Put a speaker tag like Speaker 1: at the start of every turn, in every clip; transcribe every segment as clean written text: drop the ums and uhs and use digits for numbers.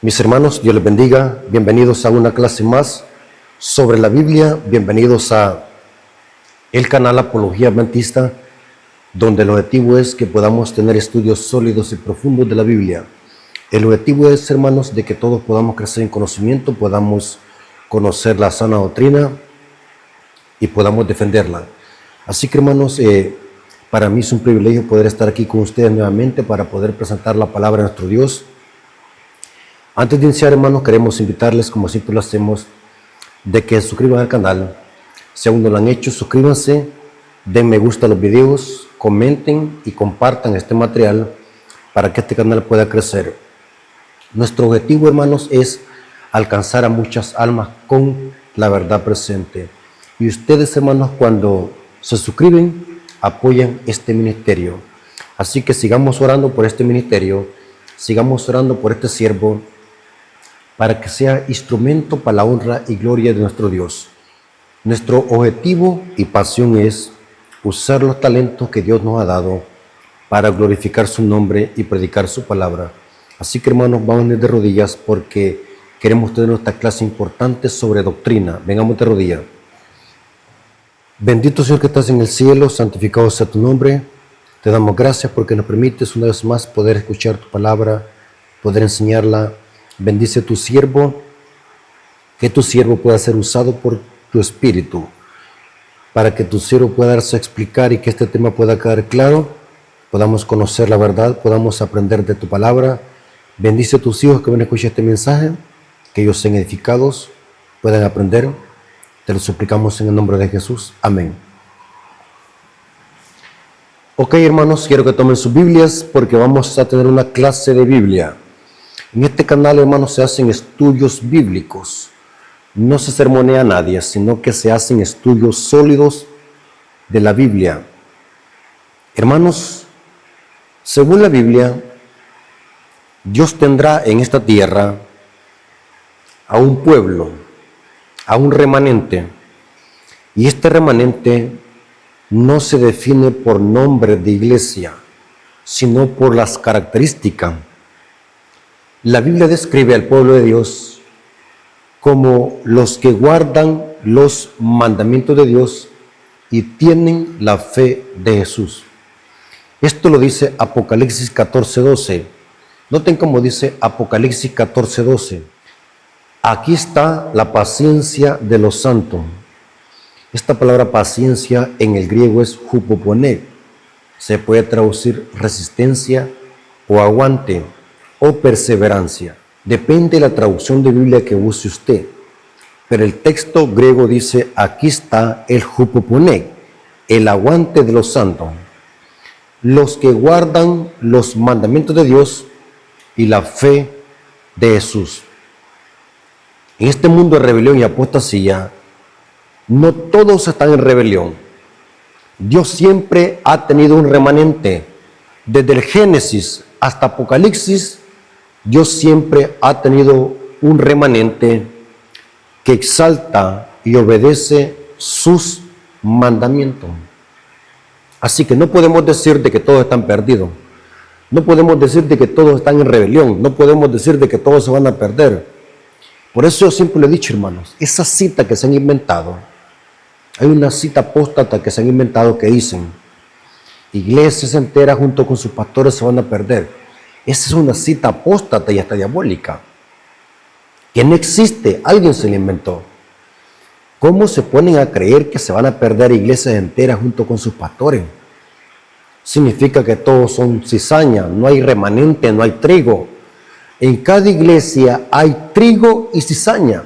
Speaker 1: Mis hermanos, Dios les bendiga. Bienvenidos a una clase más sobre la Biblia. Bienvenidos a el canal Apología Adventista, donde el objetivo es que podamos tener estudios sólidos y profundos de la Biblia. El objetivo es, hermanos, de que todos podamos crecer en conocimiento, podamos conocer la sana doctrina y podamos defenderla. Así que, hermanos, para mí es un privilegio poder estar aquí con ustedes nuevamente para poder presentar la palabra de nuestro Dios. Antes de iniciar, hermanos, queremos invitarles, como siempre lo hacemos, de que se suscriban al canal. Si aún no lo han hecho, suscríbanse, den me gusta a los videos, comenten y compartan este material para que este canal pueda crecer. Nuestro objetivo, hermanos, es alcanzar a muchas almas con la verdad presente. Y ustedes, hermanos, cuando se suscriben, apoyan este ministerio. Así que sigamos orando por este ministerio, sigamos orando por este siervo, para que sea instrumento para la honra y gloria de nuestro Dios. Nuestro objetivo y pasión es usar los talentos que Dios nos ha dado para glorificar su nombre y predicar su palabra. Así que, hermanos, vamos de rodillas porque queremos tener esta clase importante sobre doctrina. Vengamos de rodillas. Bendito Señor que estás en el cielo, santificado sea tu nombre. Te damos gracias porque nos permites una vez más poder escuchar tu palabra, poder enseñarla. Bendice a tu siervo, que tu siervo pueda ser usado por tu espíritu, para que tu siervo pueda darse a explicar y que este tema pueda quedar claro, podamos conocer la verdad, podamos aprender de tu palabra. Bendice a tus hijos que van a escuchar este mensaje, que ellos sean edificados, puedan aprender. Te lo suplicamos en el nombre de Jesús. Amén. Ok, hermanos, quiero que tomen sus Biblias porque vamos a tener una clase de Biblia. En este canal, hermanos, se hacen estudios bíblicos. No se sermonea a nadie, sino que se hacen estudios sólidos de la Biblia. Hermanos, según la Biblia, Dios tendrá en esta tierra a un pueblo, a un remanente. Y este remanente no se define por nombre de iglesia, sino por las características. La Biblia describe al pueblo de Dios como los que guardan los mandamientos de Dios y tienen la fe de Jesús. Esto lo dice Apocalipsis 14:12. Noten cómo dice Apocalipsis 14:12. Aquí está la paciencia de los santos. Esta palabra paciencia en el griego es hupoponé. Se puede traducir resistencia o aguante o perseverancia. Depende de la traducción de Biblia que use usted. Pero el texto griego dice, aquí está el hupoponé, el aguante de los santos. Los que guardan los mandamientos de Dios y la fe de Jesús. En este mundo de rebelión y apostasía, no todos están en rebelión. Dios siempre ha tenido un remanente. Desde el Génesis hasta Apocalipsis, Dios siempre ha tenido un remanente que exalta y obedece sus mandamientos. Así que no podemos decir de que todos están perdidos. No podemos decir de que todos están en rebelión. No podemos decir de que todos se van a perder. Por eso yo siempre le he dicho, hermanos, esa cita que se han inventado, hay una cita apóstata que se han inventado que dicen, iglesias enteras junto con sus pastores se van a perder. Esa es una cita apóstata y hasta diabólica, que no existe, alguien se la inventó. ¿Cómo se ponen a creer que se van a perder iglesias enteras junto con sus pastores? Significa que todos son cizaña, no hay remanente, no hay trigo. En cada iglesia hay trigo y cizaña.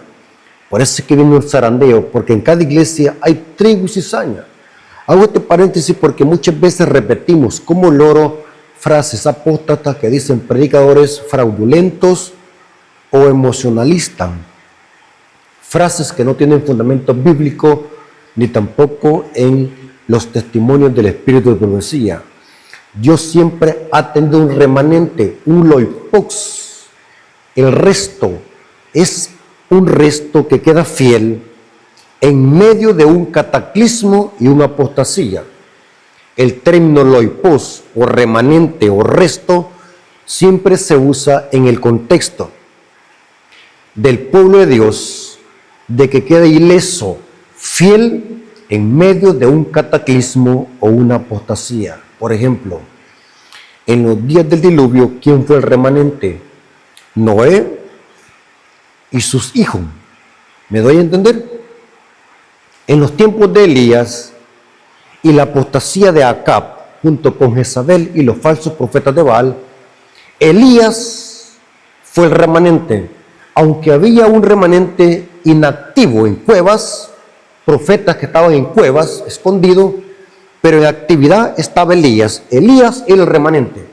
Speaker 1: Por eso es que viene el zarandeo, porque en cada iglesia hay trigo y cizaña. Hago este paréntesis porque muchas veces repetimos como loro frases apóstatas que dicen predicadores fraudulentos o emocionalistas. Frases que no tienen fundamento bíblico ni tampoco en los testimonios del Espíritu de profecía. Dios siempre ha tenido un remanente, un loipox. El resto es un resto que queda fiel en medio de un cataclismo y una apostasía. El término loipos o remanente o resto siempre se usa en el contexto del pueblo de Dios de que quede ileso, fiel en medio de un cataclismo o una apostasía. Por ejemplo, en los días del diluvio, ¿quién fue el remanente? Noé y sus hijos. ¿Me doy a entender? En los tiempos de Elías y la apostasía de Acab, junto con Jezabel y los falsos profetas de Baal, Elías fue el remanente. Aunque había un remanente inactivo en cuevas, profetas que estaban en cuevas, escondidos, pero en actividad estaba Elías. Elías era el remanente.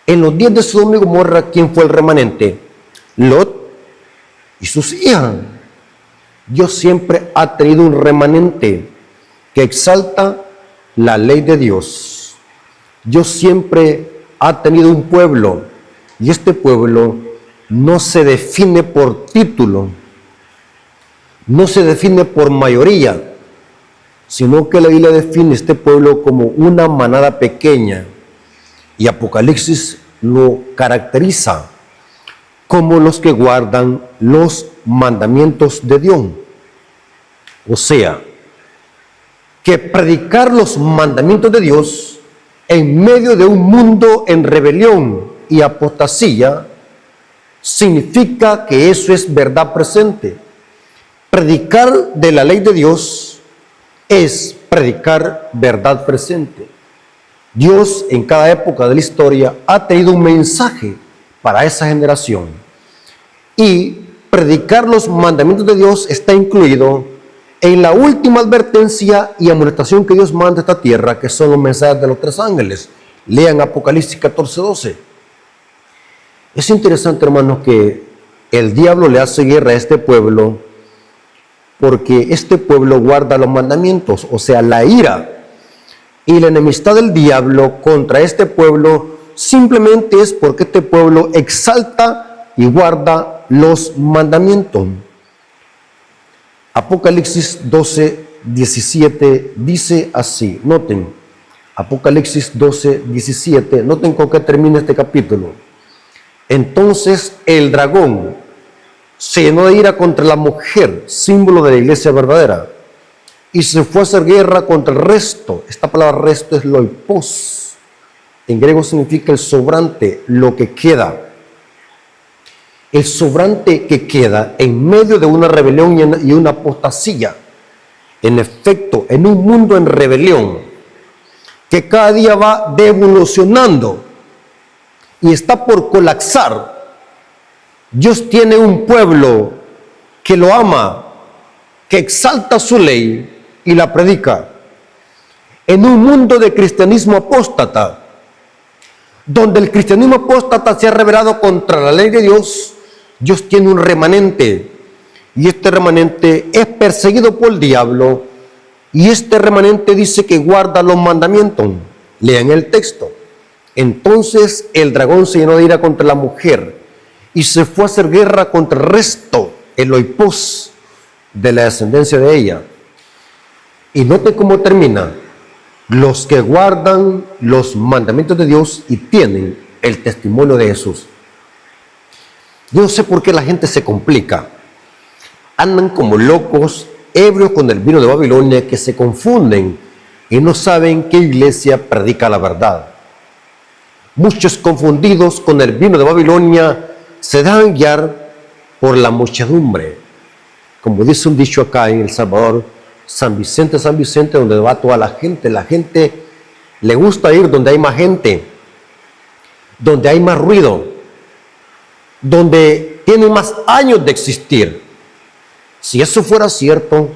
Speaker 1: En los días de Sodoma y Gomorra, ¿quién fue el remanente? Lot y sus hijas. Dios siempre ha tenido un remanente que exalta la ley de Dios. Dios siempre ha tenido un pueblo, y este pueblo no se define por título, no se define por mayoría, sino que la Biblia define este pueblo como una manada pequeña, y Apocalipsis lo caracteriza como los que guardan los mandamientos de Dios. O sea, que predicar los mandamientos de Dios en medio de un mundo en rebelión y apostasía significa que eso es verdad presente. Predicar de la ley de Dios es predicar verdad presente. Dios en cada época de la historia ha tenido un mensaje para esa generación, y predicar los mandamientos de Dios está incluido en la última advertencia y amonestación que Dios manda a esta tierra, que son los mensajes de los 3 ángeles. Lean Apocalipsis 14:12. Es interesante, hermanos, que el diablo le hace guerra a este pueblo porque este pueblo guarda los mandamientos, o sea, la ira y la enemistad del diablo contra este pueblo simplemente es porque este pueblo exalta y guarda los mandamientos. Apocalipsis 12:17 dice así, noten, Apocalipsis 12:17, noten con qué termina este capítulo. Entonces el dragón se llenó de ira contra la mujer, símbolo de la iglesia verdadera, y se fue a hacer guerra contra el resto. Esta palabra resto es loipos, en griego significa el sobrante, lo que queda. El sobrante que queda en medio de una rebelión y una apostasía. En efecto, en un mundo en rebelión, que cada día va devolucionando y está por colapsar, Dios tiene un pueblo que lo ama, que exalta su ley y la predica. En un mundo de cristianismo apóstata, donde el cristianismo apóstata se ha rebelado contra la ley de Dios, Dios tiene un remanente, y este remanente es perseguido por el diablo, y este remanente dice que guarda los mandamientos. Lean el texto. Entonces el dragón se llenó de ira contra la mujer y se fue a hacer guerra contra el resto, el oipos, de la descendencia de ella. Y note cómo termina: los que guardan los mandamientos de Dios y tienen el testimonio de Jesús. Yo no sé por qué la gente se complica. Andan como locos, ebrios con el vino de Babilonia, que se confunden y no saben qué iglesia predica la verdad. Muchos confundidos con el vino de Babilonia se dejan guiar por la muchedumbre. Como dice un dicho acá en El Salvador, San Vicente, donde va toda la gente. La gente le gusta ir donde hay más gente, donde hay más ruido, donde tiene más años de existir. Si eso fuera cierto,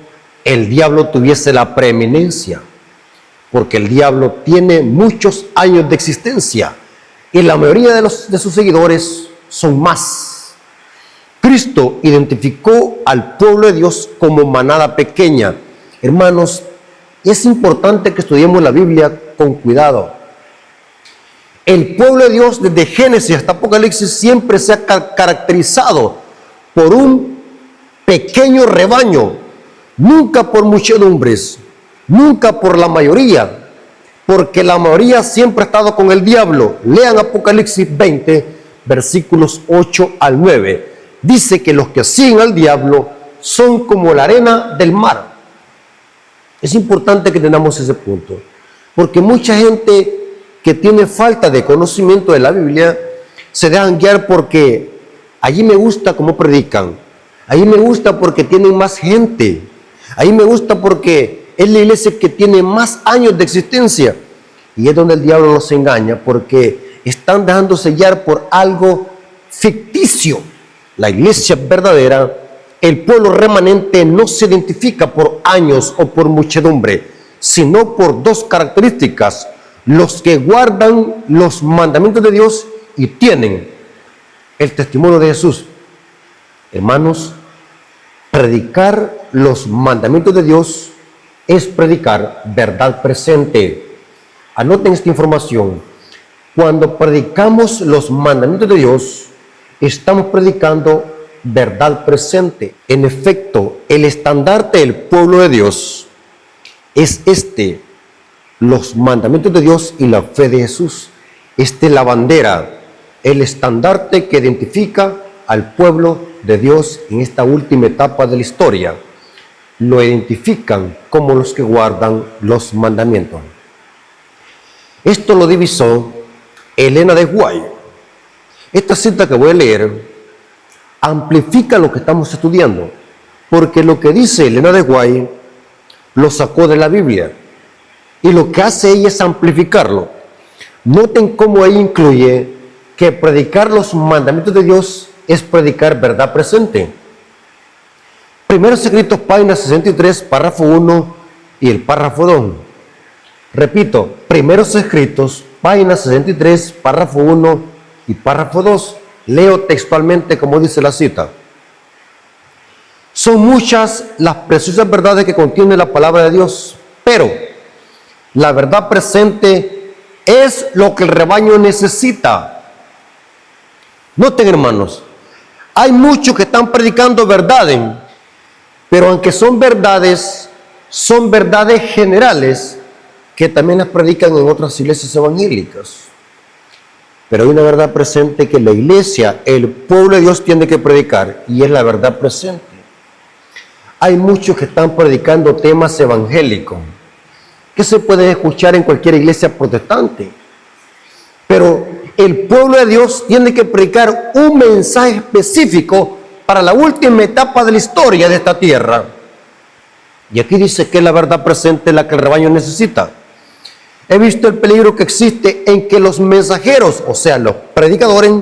Speaker 1: el diablo tuviese la preeminencia, porque el diablo tiene muchos años de existencia y la mayoría de sus seguidores son más. Cristo identificó al pueblo de Dios como manada pequeña. Hermanos, es importante que estudiemos la Biblia con cuidado. El pueblo de Dios desde Génesis hasta Apocalipsis siempre se ha caracterizado por un pequeño rebaño, nunca por muchedumbres, nunca por la mayoría, porque la mayoría siempre ha estado con el diablo. Lean Apocalipsis 20, versículos 8 al 9. dice que los que siguen al diablo son como la arena del mar. Es importante que tengamos ese punto, porque mucha gente que tiene falta de conocimiento de la Biblia se dejan guiar porque allí me gusta cómo predican, allí me gusta porque tienen más gente, allí me gusta porque es la iglesia que tiene más años de existencia. Y es donde el diablo nos engaña, porque están dejándose guiar por algo ficticio. La iglesia verdadera, el pueblo remanente, no se identifica por años o por muchedumbre, sino por dos características: los que guardan los mandamientos de Dios y tienen el testimonio de Jesús. Hermanos, predicar los mandamientos de Dios es predicar verdad presente. Anoten esta información. Cuando predicamos los mandamientos de Dios, estamos predicando verdad presente. En efecto, el estandarte del pueblo de Dios es los mandamientos de Dios y la fe de Jesús. Es la bandera, el estandarte que identifica al pueblo de Dios en esta última etapa de la historia. Lo identifican como los que guardan los mandamientos. Esto lo divisó Elena de White. Esta cita que voy a leer amplifica lo que estamos estudiando, porque lo que dice Elena de White lo sacó de la Biblia y lo que hace ella es amplificarlo. Noten cómo ella incluye que predicar los mandamientos de Dios es predicar verdad presente. Primeros Escritos, página 63, párrafo 1 y el párrafo 2. Repito, Primeros Escritos, página 63, párrafo 1 y párrafo 2. Leo textualmente como dice la cita. Son muchas las preciosas verdades que contiene la palabra de Dios, pero la verdad presente es lo que el rebaño necesita. Noten, hermanos, hay muchos que están predicando verdades, pero aunque son verdades generales, que también las predican en otras iglesias evangélicas. Pero hay una verdad presente que la iglesia, el pueblo de Dios tiene que predicar, y es la verdad presente. Hay muchos que están predicando temas evangélicos, que se pueden escuchar en cualquier iglesia protestante. Pero el pueblo de Dios tiene que predicar un mensaje específico para la última etapa de la historia de esta tierra. Y aquí dice que es la verdad presente la que el rebaño necesita. He visto el peligro que existe en que los mensajeros, o sea, los predicadores,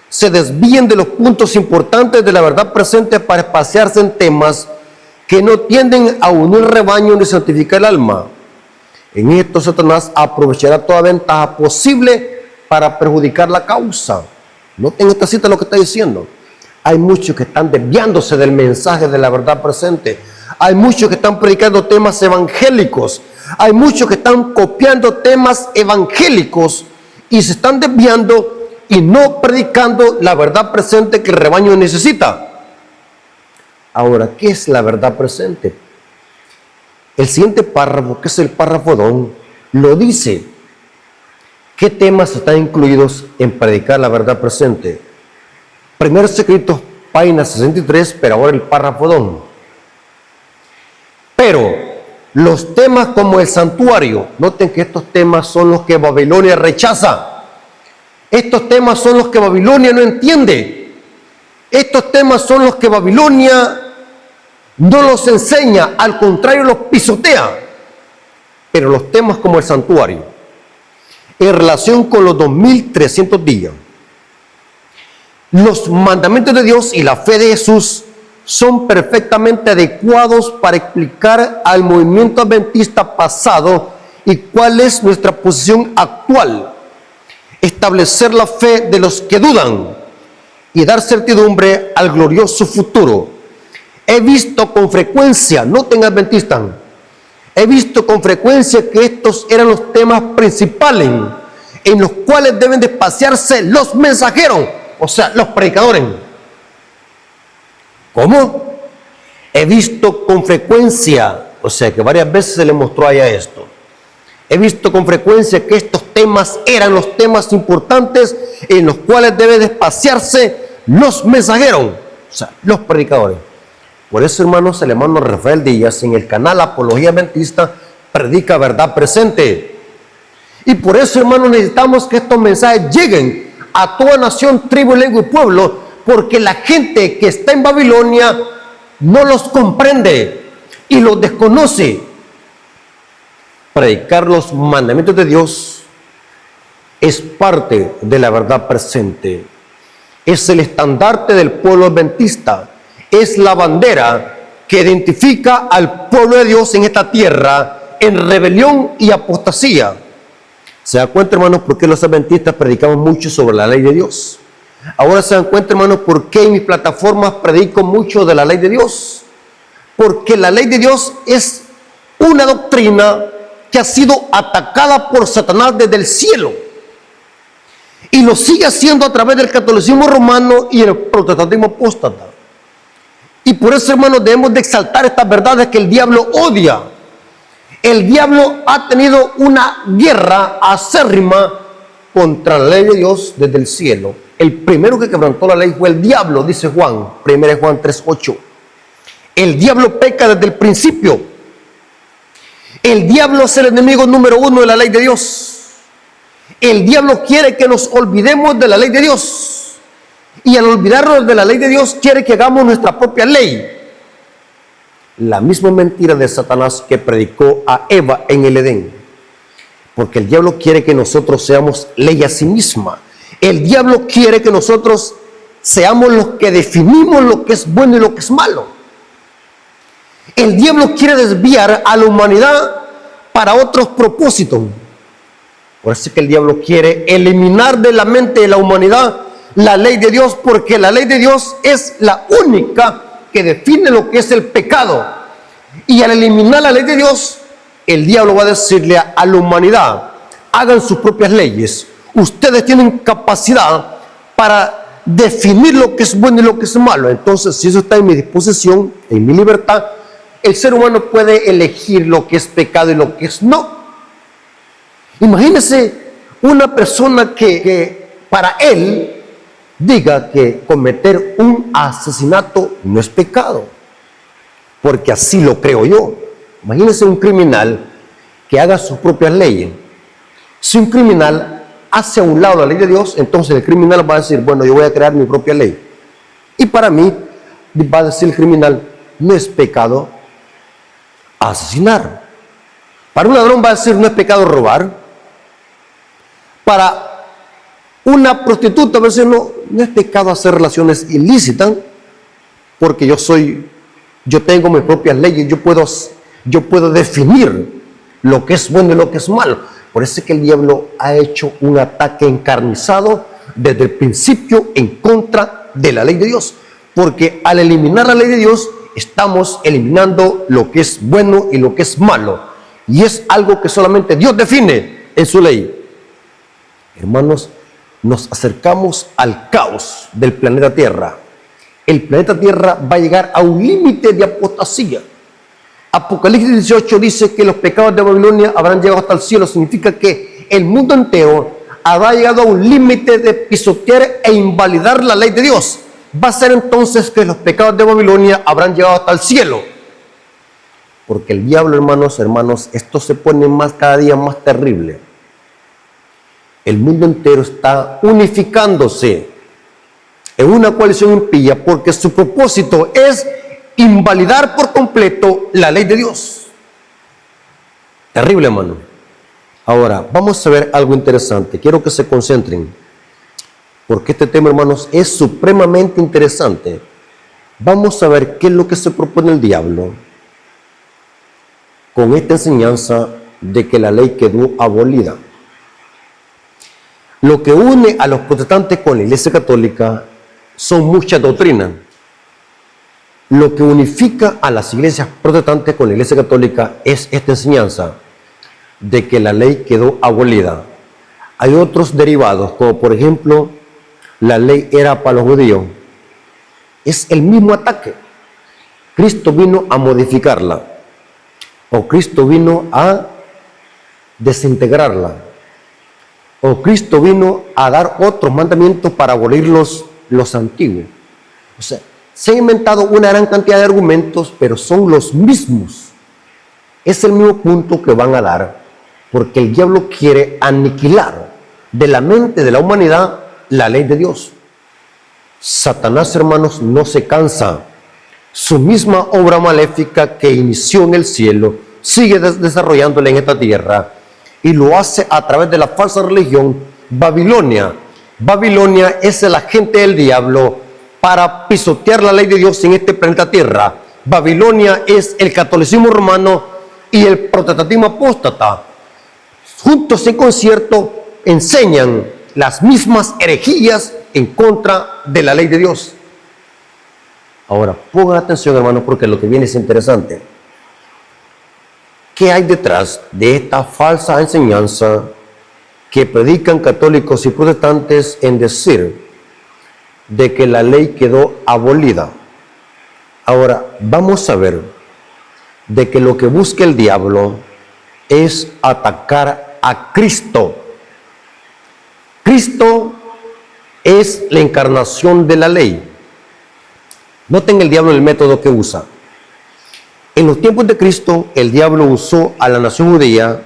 Speaker 1: se desvíen de los puntos importantes de la verdad presente para espaciarse en temas que no tienden a unir el rebaño ni santificar el alma. En esto Satanás aprovechará toda ventaja posible para perjudicar la causa. Noten esta cita lo que está diciendo. Hay muchos que están desviándose del mensaje de la verdad presente. Hay muchos que están predicando temas evangélicos. Hay muchos que están copiando temas evangélicos y se están desviando y no predicando la verdad presente que el rebaño necesita. Ahora, ¿qué es la verdad presente? El siguiente párrafo, que es el párrafo 2, lo dice. ¿Qué temas están incluidos en predicar la verdad presente? Primeros Escritos, página 63, pero ahora el párrafo 2. Pero los temas como el santuario, noten que estos temas son los que Babilonia rechaza. Estos temas son los que Babilonia no entiende. Estos temas son los que Babilonia no los enseña, al contrario los pisotea. Pero los temas como el santuario, en relación con los 2300 días, los mandamientos de Dios y la fe de Jesús son perfectamente adecuados para explicar al movimiento adventista pasado y cuál es nuestra posición actual, establecer la fe de los que dudan y dar certidumbre al glorioso futuro. He visto con frecuencia, noten adventistas, he visto con frecuencia que estos eran los temas principales en los cuales deben de espaciarse los mensajeros, o sea, los predicadores. ¿Cómo? He visto con frecuencia, o sea que varias veces se le mostró allá esto. He visto con frecuencia que estos temas eran los temas importantes en los cuales deben de espaciarse los mensajeros, o sea, los predicadores. Por eso, hermanos, el hermano Rafael Díaz en el canal Apología Adventista predica verdad presente. Y por eso, hermanos, necesitamos que estos mensajes lleguen a toda nación, tribu, lengua y pueblo, porque la gente que está en Babilonia no los comprende y los desconoce. Predicar los mandamientos de Dios es parte de la verdad presente. Es el estandarte del pueblo adventista. Es la bandera que identifica al pueblo de Dios en esta tierra en rebelión y apostasía. ¿Se dan cuenta, hermanos, por qué los adventistas predicamos mucho sobre la ley de Dios? Ahora se dan cuenta, hermanos, por qué en mis plataformas predico mucho de la ley de Dios. Porque la ley de Dios es una doctrina que ha sido atacada por Satanás desde el cielo. Y lo sigue haciendo a través del catolicismo romano y el protestantismo apóstata. Y por eso, hermanos, debemos de exaltar estas verdades que el diablo odia. El diablo ha tenido una guerra acérrima contra la ley de Dios desde el cielo. El primero que quebrantó la ley fue el diablo, dice Juan, 1 Juan 3:8. El diablo peca desde el principio. El diablo es el enemigo número uno de la ley de Dios. El diablo quiere que nos olvidemos de la ley de Dios. Y al olvidarnos de la ley de Dios, quiere que hagamos nuestra propia ley. La misma mentira de Satanás que predicó a Eva en el Edén. Porque el diablo quiere que nosotros seamos ley a sí misma. El diablo quiere que nosotros seamos los que definimos lo que es bueno y lo que es malo. El diablo quiere desviar a la humanidad para otros propósitos. Por eso es que el diablo quiere eliminar de la mente de la humanidad la ley de Dios, porque la ley de Dios es la única que define lo que es el pecado. Y al eliminar la ley de Dios, el diablo va a decirle a la humanidad: hagan sus propias leyes. Ustedes tienen capacidad para definir lo que es bueno y lo que es malo. Entonces, si eso está en mi disposición, en mi libertad, el ser humano puede elegir lo que es pecado y lo que es no. Imagínese una persona que para él diga que cometer un asesinato no es pecado, porque así lo creo yo. Imagínese un criminal que haga sus propias leyes. Si un criminal hace a un lado la ley de Dios, entonces el criminal va a decir: bueno, yo voy a crear mi propia ley. Y para mí, va a decir el criminal, no es pecado asesinar. Para un ladrón va a decir: no es pecado robar. Para una prostituta va a decir: no es pecado hacer relaciones ilícitas, porque yo tengo mis propias leyes, yo puedo definir lo que es bueno y lo que es malo. Por eso es que el diablo ha hecho un ataque encarnizado desde el principio en contra de la ley de Dios, porque al eliminar la ley de Dios estamos eliminando lo que es bueno y lo que es malo, y es algo que solamente Dios define en su ley. Hermanos, nos acercamos al caos del planeta Tierra. El planeta Tierra va a llegar a un límite de apostasía. Apocalipsis 18 dice que los pecados de Babilonia habrán llegado hasta el cielo. Significa que el mundo entero habrá llegado a un límite de pisotear e invalidar la ley de Dios. Va a ser entonces que los pecados de Babilonia habrán llegado hasta el cielo. Porque el diablo, hermanos, esto se pone cada día más terrible. El mundo entero está unificándose en una coalición impía porque su propósito es invalidar por completo la ley de Dios. Terrible, hermano. Ahora, vamos a ver algo interesante. Quiero que se concentren, porque este tema, hermanos, es supremamente interesante. Vamos a ver qué es lo que se propone el diablo con esta enseñanza de que la ley quedó abolida. Lo que une a los protestantes con la Iglesia Católica son muchas doctrinas. Lo que unifica a las iglesias protestantes con la Iglesia Católica es esta enseñanza de que la ley quedó abolida. Hay otros derivados, como por ejemplo, la ley era para los judíos. Es el mismo ataque. Cristo vino a modificarla, o Cristo vino a desintegrarla, o Cristo vino a dar otros mandamientos para abolir los los antiguos. O sea, se han inventado una gran cantidad de argumentos, pero son los mismos. Es el mismo punto que van a dar, porque el diablo quiere aniquilar de la mente de la humanidad la ley de Dios. Satanás, hermanos, no se cansa. Su misma obra maléfica que inició en el cielo sigue desarrollándola en esta tierra, y lo hace a través de la falsa religión Babilonia. Babilonia es el agente del diablo para pisotear la ley de Dios en este planeta Tierra. Babilonia es el catolicismo romano y el protestantismo apóstata. Juntos en concierto enseñan las mismas herejías en contra de la ley de Dios. Ahora, pongan atención, hermanos, porque lo que viene es interesante. ¿Qué hay detrás de esta falsa enseñanza que predican católicos y protestantes en decir de que la ley quedó abolida? Ahora, vamos a ver de que lo que busca el diablo es atacar a Cristo. Cristo es la encarnación de la ley. Noten el diablo el método que usa. En los tiempos de Cristo, el diablo usó a la nación judía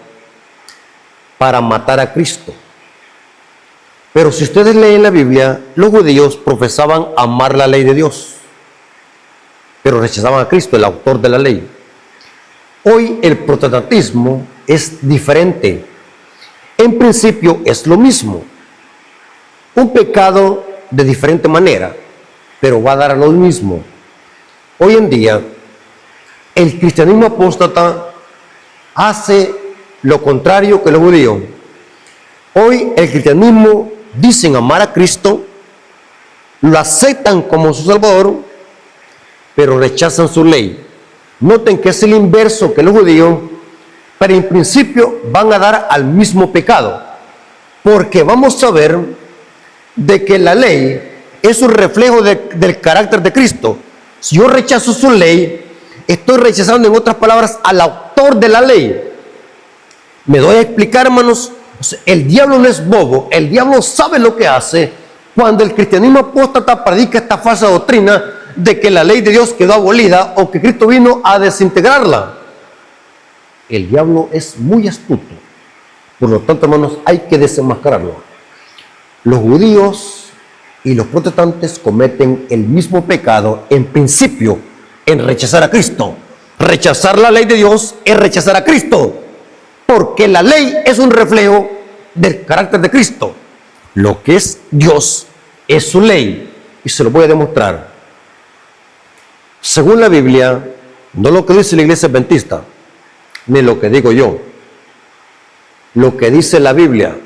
Speaker 1: para matar a Cristo. Pero si ustedes leen la Biblia, los judíos profesaban amar la ley de Dios, pero rechazaban a Cristo, el autor de la ley. Hoy el protestantismo es diferente. En principio es lo mismo. Un pecado de diferente manera, pero va a dar a lo mismo. Hoy en día, el cristianismo apóstata hace lo contrario que los judíos. Hoy el cristianismo dicen amar a Cristo, lo aceptan como su Salvador, pero rechazan su ley. Noten que es el inverso que los judíos, pero en principio van a dar al mismo pecado, porque vamos a ver de que la ley es un reflejo del carácter de Cristo. Si yo rechazo su ley, estoy rechazando, en otras palabras, al autor de la ley. Me doy a explicar, hermanos. El diablo no es bobo, el diablo sabe lo que hace cuando el cristianismo apóstata predica esta falsa doctrina de que la ley de Dios quedó abolida o que Cristo vino a desintegrarla. El diablo es muy astuto, por lo tanto, hermanos, hay que desenmascararlo. Los judíos y los protestantes cometen el mismo pecado en principio, en rechazar a Cristo. Rechazar la ley de Dios es rechazar a Cristo, porque la ley es un reflejo del carácter de Cristo. Lo que es Dios es su ley, y se lo voy a demostrar. Según la Biblia, no lo que dice la iglesia adventista, ni lo que digo yo, lo que dice la Biblia,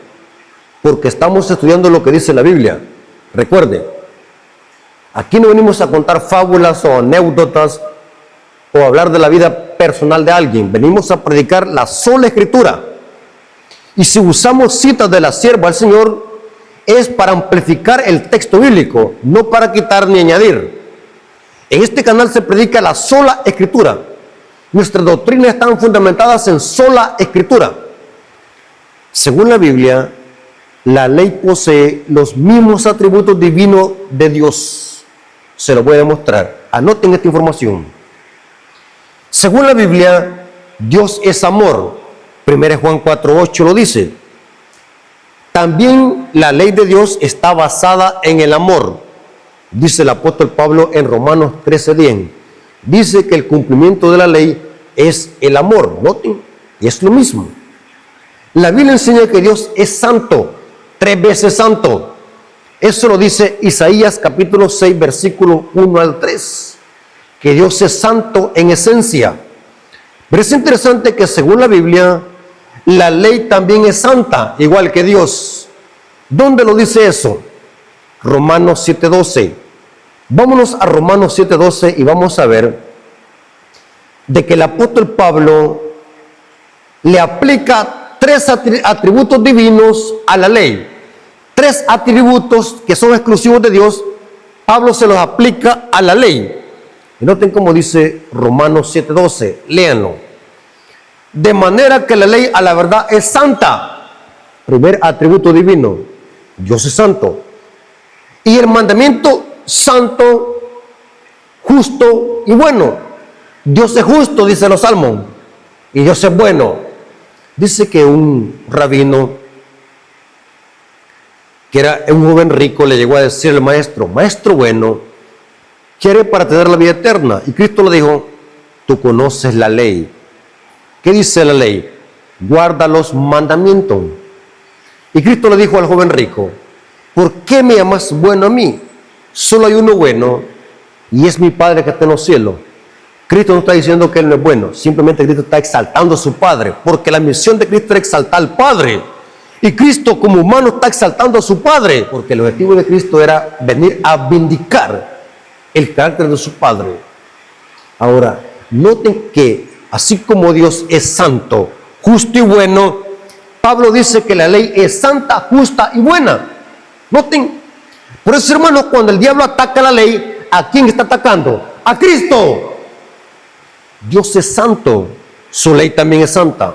Speaker 1: porque estamos estudiando lo que dice la Biblia. Recuerde, aquí no venimos a contar fábulas o anécdotas o hablar de la vida personal de alguien. Venimos a predicar la sola Escritura. Y si usamos citas de la sierva del Señor, es para amplificar el texto bíblico, no para quitar ni añadir. En este canal se predica la sola Escritura. Nuestras doctrinas están fundamentadas en sola Escritura. Según la Biblia, la ley posee los mismos atributos divinos de Dios. Se lo voy a demostrar. Anoten esta información. Según la Biblia, Dios es amor. 1 Juan 4:8 lo dice. También la ley de Dios está basada en el amor. Dice el apóstol Pablo en Romanos 13:10. Dice que el cumplimiento de la ley es el amor. Noten, es lo mismo. La Biblia enseña que Dios es santo, 3 veces santo. Eso lo dice Isaías capítulo 6, versículo 1 al 3. Que Dios es santo en esencia. Pero es interesante que según la Biblia, la ley también es santa, igual que Dios. ¿Dónde lo dice eso? Romanos 7:12. Vámonos a Romanos 7:12 y vamos a ver de que el apóstol Pablo le aplica 3 atributos divinos a la ley. 3 atributos que son exclusivos de Dios, Pablo se los aplica a la ley. Y noten cómo dice Romanos 7:12, léanlo. De manera que la ley a la verdad es santa. Primer atributo divino, Dios es santo. Y el mandamiento santo, justo y bueno. Dios es justo, dice los Salmos, y Dios es bueno. Dice que un rabino, que era un joven rico, le llegó a decir al maestro: maestro bueno, ¿quiere para tener la vida eterna? Y Cristo le dijo: tú conoces la ley. ¿Qué dice la ley? Guarda los mandamientos. Y Cristo le dijo al joven rico: ¿por qué me llamas bueno a mí? Solo hay uno bueno, y es mi Padre que está en los cielos. Cristo no está diciendo que Él no es bueno, simplemente Cristo está exaltando a su Padre, porque la misión de Cristo era exaltar al Padre. Y Cristo como humano está exaltando a su Padre, porque el objetivo de Cristo era venir a vindicar el carácter de su Padre. Ahora, noten que así como Dios es santo, justo y bueno, Pablo dice que la ley es santa, justa y buena. Noten, por eso, hermanos, cuando el diablo ataca la ley, ¿a quién está atacando? ¡A Cristo! Dios es santo, su ley también es santa.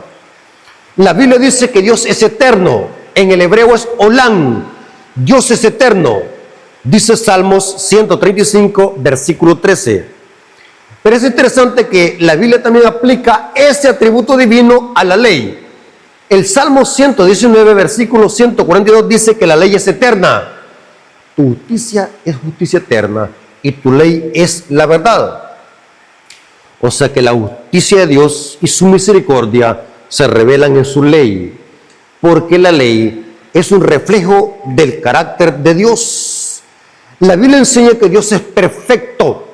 Speaker 1: La Biblia dice que Dios es eterno, en el hebreo es Olam, Dios es eterno, dice Salmos 135, versículo 13. Pero es interesante que la Biblia también aplica ese atributo divino a la ley. El Salmo 119, versículo 142 dice que la ley es eterna. Tu justicia es justicia eterna y tu ley es la verdad. O sea que la justicia de Dios y su misericordia se revelan en su ley, porque la ley es un reflejo del carácter de Dios. La Biblia enseña que Dios es perfecto.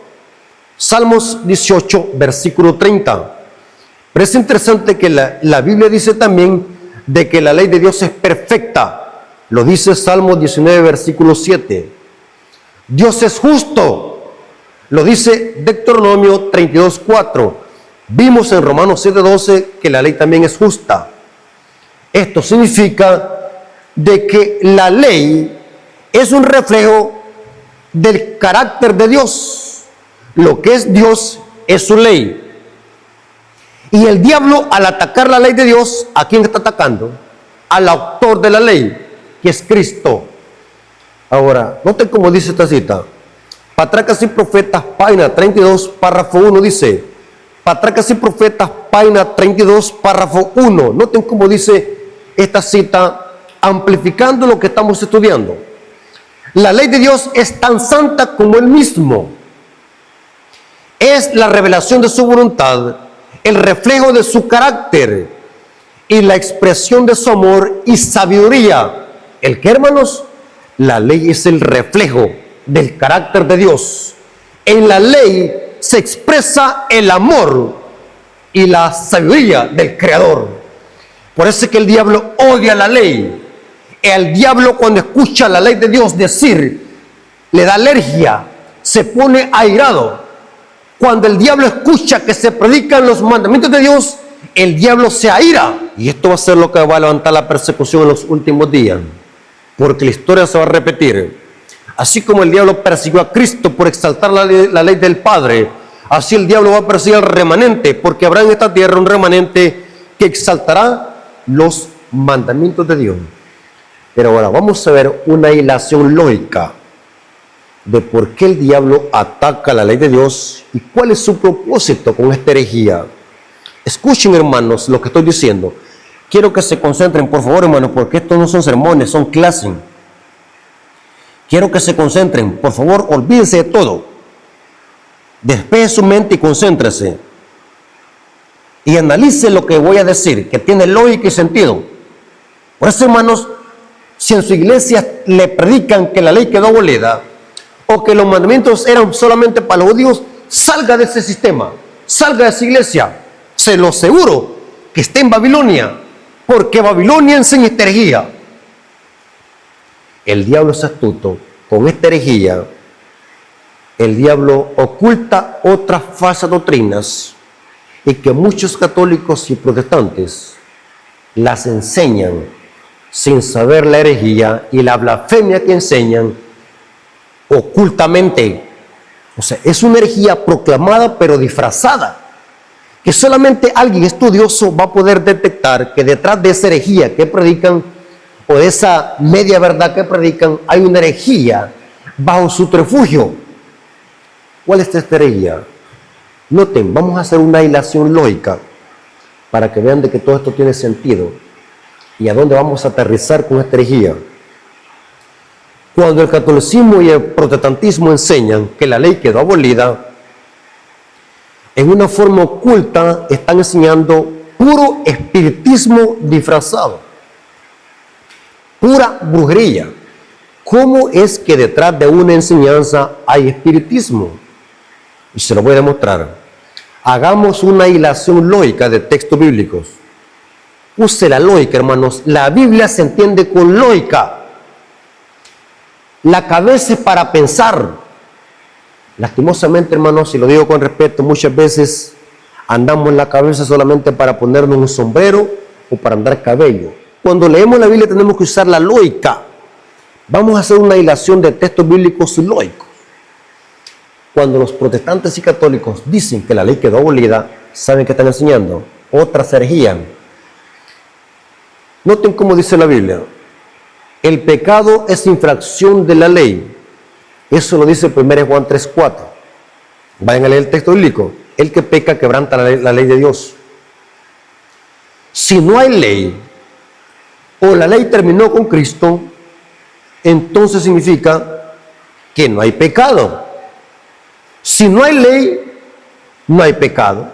Speaker 1: Salmos 18, versículo 30. Pero es interesante que la Biblia dice también de que la ley de Dios es perfecta. Lo dice Salmos 19, versículo 7. Dios es justo. Lo dice Deuteronomio 32, 4. Vimos en Romanos 7, 12 que la ley también es justa. Esto significa de que la ley es un reflejo del carácter de Dios. Lo que es Dios es su ley. Y el diablo, al atacar la ley de Dios, ¿a quién está atacando? Al autor de la ley, que es Cristo. Ahora, noten cómo dice esta cita. Patracas y Profetas, página 32, párrafo 1, dice: Patracas y Profetas, página 32, párrafo 1. Noten cómo dice esta cita, amplificando lo que estamos estudiando. La ley de Dios es tan santa como Él mismo. Es la revelación de su voluntad, el reflejo de su carácter y la expresión de su amor y sabiduría. ¿El qué, hermanos? La ley es el reflejo del carácter de Dios. En la ley se expresa el amor y la sabiduría del Creador. Por eso es que el diablo odia la ley. El diablo, cuando escucha la ley de Dios decir, le da alergia, se pone airado. Cuando el diablo escucha que se predican los mandamientos de Dios, el diablo se aira. Y esto va a ser lo que va a levantar la persecución en los últimos días, porque la historia se va a repetir. Así como el diablo persiguió a Cristo por exaltar la ley del Padre, así el diablo va a perseguir al remanente, porque habrá en esta tierra un remanente que exaltará los mandamientos de Dios. Pero ahora vamos a ver una hilación lógica de por qué el diablo ataca la ley de Dios y cuál es su propósito con esta herejía. Escuchen, hermanos, lo que estoy diciendo. Quiero que se concentren, por favor, hermanos, porque estos no son sermones, son clases. Quiero que se concentren, por favor, olvídense de todo. Despeje su mente y concéntrese. Y analice lo que voy a decir, que tiene lógica y sentido. Por eso, hermanos, si en su iglesia le predican que la ley quedó abolida, o que los mandamientos eran solamente para los judíos, salga de ese sistema, salga de esa iglesia. Se lo aseguro que esté en Babilonia, porque Babilonia enseña esta herejía. El diablo es astuto. Con esta herejía, el diablo oculta otras falsas doctrinas y que muchos católicos y protestantes las enseñan sin saber la herejía y la blasfemia que enseñan ocultamente. O sea, es una herejía proclamada pero disfrazada, que solamente alguien estudioso va a poder detectar que detrás de esa herejía que predican, o de esa media verdad que predican, hay una herejía, bajo su refugio. ¿Cuál es esta herejía? Noten, vamos a hacer una hilación lógica para que vean de que todo esto tiene sentido y a dónde vamos a aterrizar con esta herejía. Cuando el catolicismo y el protestantismo enseñan que la ley quedó abolida, en una forma oculta están enseñando puro espiritismo disfrazado, pura brujería. ¿Cómo es que detrás de una enseñanza hay espiritismo? Y se lo voy a demostrar. Hagamos una hilación lógica de textos bíblicos. Use la lógica, hermanos. La Biblia se entiende con lógica. La cabeza es para pensar. Lastimosamente, hermanos, y lo digo con respeto, muchas veces andamos en la cabeza solamente para ponernos un sombrero o para andar cabello. Cuando leemos la Biblia tenemos que usar la lógica. Vamos a hacer una hilación de textos bíblicos lógicos. Cuando los protestantes y católicos dicen que la ley quedó abolida, ¿saben qué están enseñando? Otras herejías. Noten cómo dice la Biblia. El pecado es infracción de la ley. Eso lo dice 1 Juan 3:4. Vayan a leer el texto bíblico. El que peca quebranta la ley de Dios. Si no hay ley, o la ley terminó con Cristo, entonces significa que no hay pecado. Si no hay ley, no hay pecado.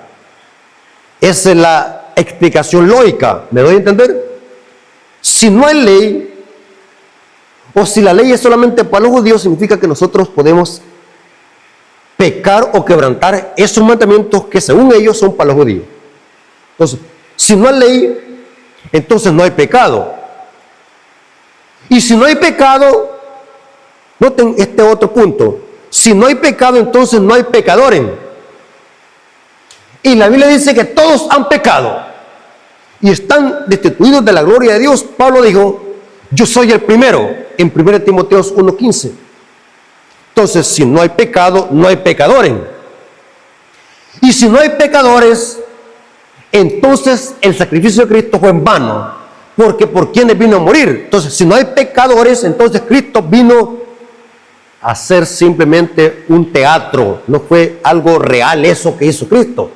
Speaker 1: Esa es la explicación lógica. ¿Me doy a entender? Si no hay ley, o si la ley es solamente para los judíos, significa que nosotros podemos pecar o quebrantar esos mandamientos que según ellos son para los judíos. Entonces, si no hay ley, entonces no hay pecado. Y si no hay pecado, noten este otro punto. Si no hay pecado, entonces no hay pecadores. Y la Biblia dice que todos han pecado y están destituidos de la gloria de Dios. Pablo dijo, yo soy el primero, en 1 Timoteo 1:15. Entonces, si no hay pecado, no hay pecadores. Y si no hay pecadores, entonces el sacrificio de Cristo fue en vano. Porque ¿por quiénes vino a morir? Entonces, si no hay pecadores, entonces Cristo vino a ser simplemente un teatro. No fue algo real eso que hizo Cristo.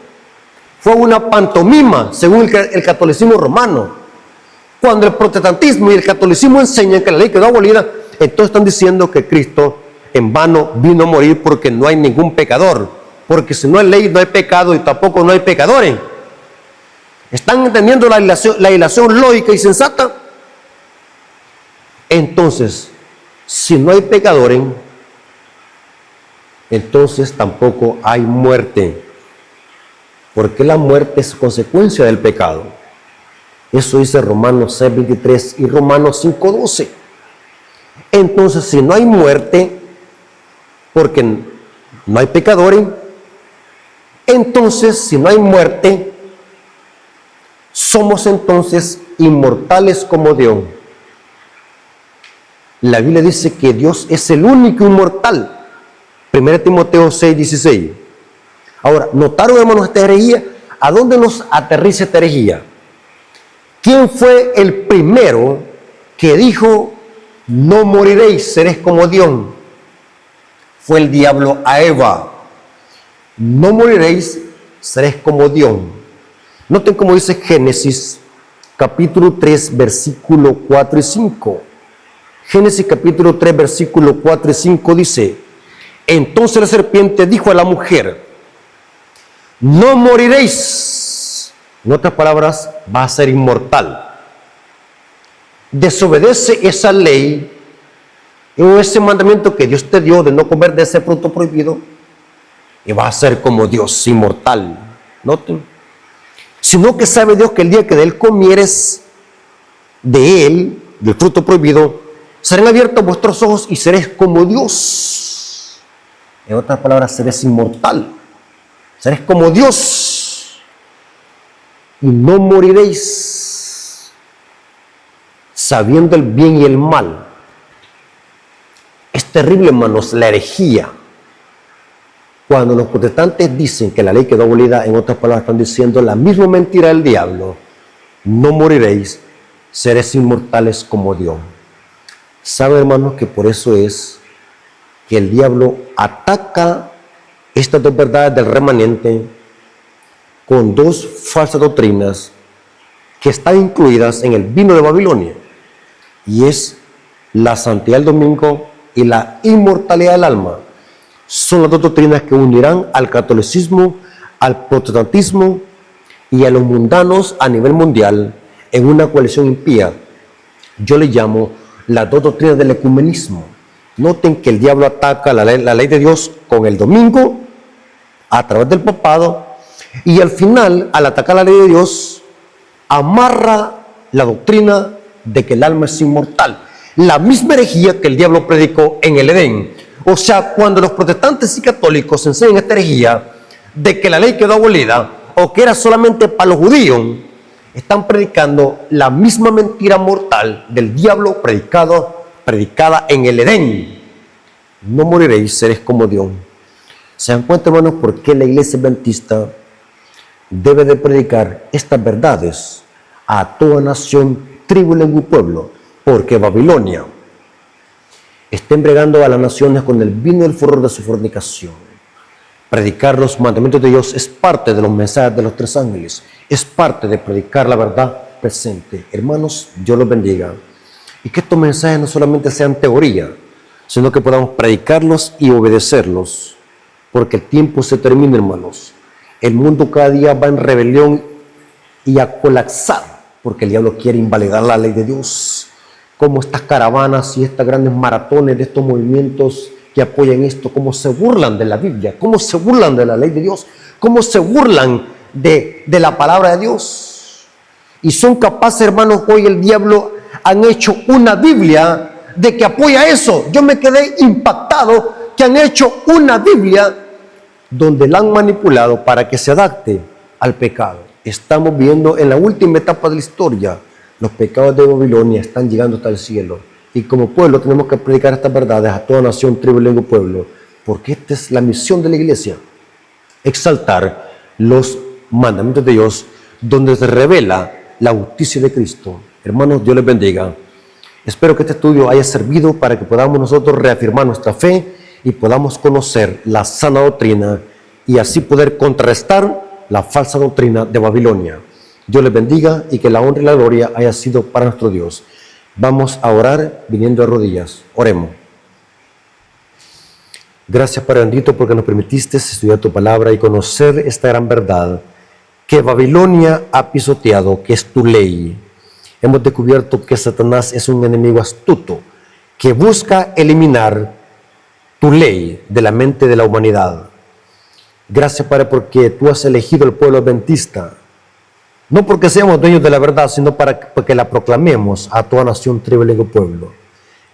Speaker 1: Fue una pantomima, según el catolicismo romano. Cuando el protestantismo y el catolicismo enseñan que la ley quedó abolida, entonces están diciendo que Cristo en vano vino a morir porque no hay ningún pecador. Porque si no hay ley, no hay pecado y tampoco no hay pecadores. ¿Están entendiendo la hilación lógica y sensata? Entonces, si no hay pecadores, entonces tampoco hay muerte. Porque la muerte es consecuencia del pecado. Eso dice Romanos 6:23 y Romanos 5:12. Entonces, si no hay muerte, porque no hay pecadores, entonces, si no hay muerte, somos entonces inmortales como Dios. La Biblia dice que Dios es el único inmortal. 1 Timoteo 6:16. Ahora, ¿notaron, hermanos, esta herejía? ¿A dónde nos aterriza esta herejía? ¿Quién fue el primero que dijo, no moriréis, seréis como Dios? Fue el diablo a Eva. No moriréis, seréis como Dios. Noten cómo dice Génesis capítulo 3, versículo 4 y 5. Génesis capítulo 3, versículo 4 y 5 dice, entonces la serpiente dijo a la mujer, no moriréis. En otras palabras, va a ser inmortal. Desobedece esa ley o ese mandamiento que Dios te dio de no comer de ese fruto prohibido y va a ser como Dios, inmortal. Noten. Sino que sabe Dios que el día que de él comieres de él, del fruto prohibido, serán abiertos vuestros ojos y seréis como Dios. En otras palabras, seréis inmortal. Seréis como Dios. Y no moriréis, sabiendo el bien y el mal. Es terrible, hermanos, la herejía. Cuando los protestantes dicen que la ley quedó abolida, en otras palabras están diciendo la misma mentira del diablo. No moriréis, seréis inmortales como Dios. ¿Sabe, hermanos, que por eso es que el diablo ataca estas dos verdades del remanente con dos falsas doctrinas que están incluidas en el vino de Babilonia, y es la santidad del domingo y la inmortalidad del alma. Son las dos doctrinas que unirán al catolicismo, al protestantismo y a los mundanos a nivel mundial en una coalición impía. Yo le llamo las dos doctrinas del ecumenismo. Noten que el diablo ataca la ley de Dios con el domingo a través del papado, y al final, al atacar la ley de Dios, amarra la doctrina de que el alma es inmortal. La misma herejía que el diablo predicó en el Edén. O sea, cuando los protestantes y católicos enseñan esta herejía de que la ley quedó abolida o que era solamente para los judíos, están predicando la misma mentira mortal del diablo predicada en el Edén. No moriréis, seréis como Dios. ¿Se dan cuenta, hermanos, por qué la iglesia adventista debe de predicar estas verdades a toda nación, tribu, lengua y pueblo? Porque Babilonia está embriagando a las naciones con el vino del furor de su fornicación. Predicar los mandamientos de Dios es parte de los mensajes de los tres ángeles, es parte de predicar la verdad presente. Hermanos, Dios los bendiga, y que estos mensajes no solamente sean teoría, sino que podamos predicarlos y obedecerlos, porque el tiempo se termina, hermanos. El mundo cada día va en rebelión y a colapsar, porque el diablo quiere invalidar la ley de Dios. Como estas caravanas y estas grandes maratones de estos movimientos que apoyan esto, cómo se burlan de la Biblia, cómo se burlan de la ley de Dios, cómo se burlan de la palabra de Dios. Y son capaces, hermanos, hoy el diablo han hecho una Biblia de que apoya eso. Yo me quedé impactado que han hecho una Biblia donde la han manipulado para que se adapte al pecado. Estamos viendo en la última etapa de la historia, los pecados de Babilonia están llegando hasta el cielo. Y como pueblo tenemos que predicar estas verdades a toda nación, tribu, lengua y pueblo, porque esta es la misión de la iglesia: exaltar los mandamientos de Dios, donde se revela la justicia de Cristo. Hermanos, Dios les bendiga. Espero que este estudio haya servido para que podamos nosotros reafirmar nuestra fe y podamos conocer la sana doctrina y así poder contrarrestar la falsa doctrina de Babilonia. Dios les bendiga y que la honra y la gloria haya sido para nuestro Dios. Vamos a orar viniendo de rodillas. Oremos. Gracias, Padre bendito, porque nos permitiste estudiar tu palabra y conocer esta gran verdad que Babilonia ha pisoteado, que es tu ley. Hemos descubierto que Satanás es un enemigo astuto que busca eliminar tu ley de la mente de la humanidad. Gracias, Padre, porque tú has elegido al pueblo adventista, no porque seamos dueños de la verdad, sino para que la proclamemos a toda nación, tribu, lengua y pueblo.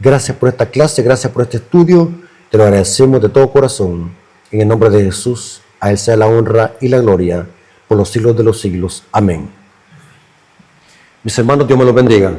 Speaker 1: Gracias por esta clase, gracias por este estudio, te lo agradecemos de todo corazón. En el nombre de Jesús, a Él sea la honra y la gloria por los siglos de los siglos. Amén. Mis hermanos, Dios me los bendiga.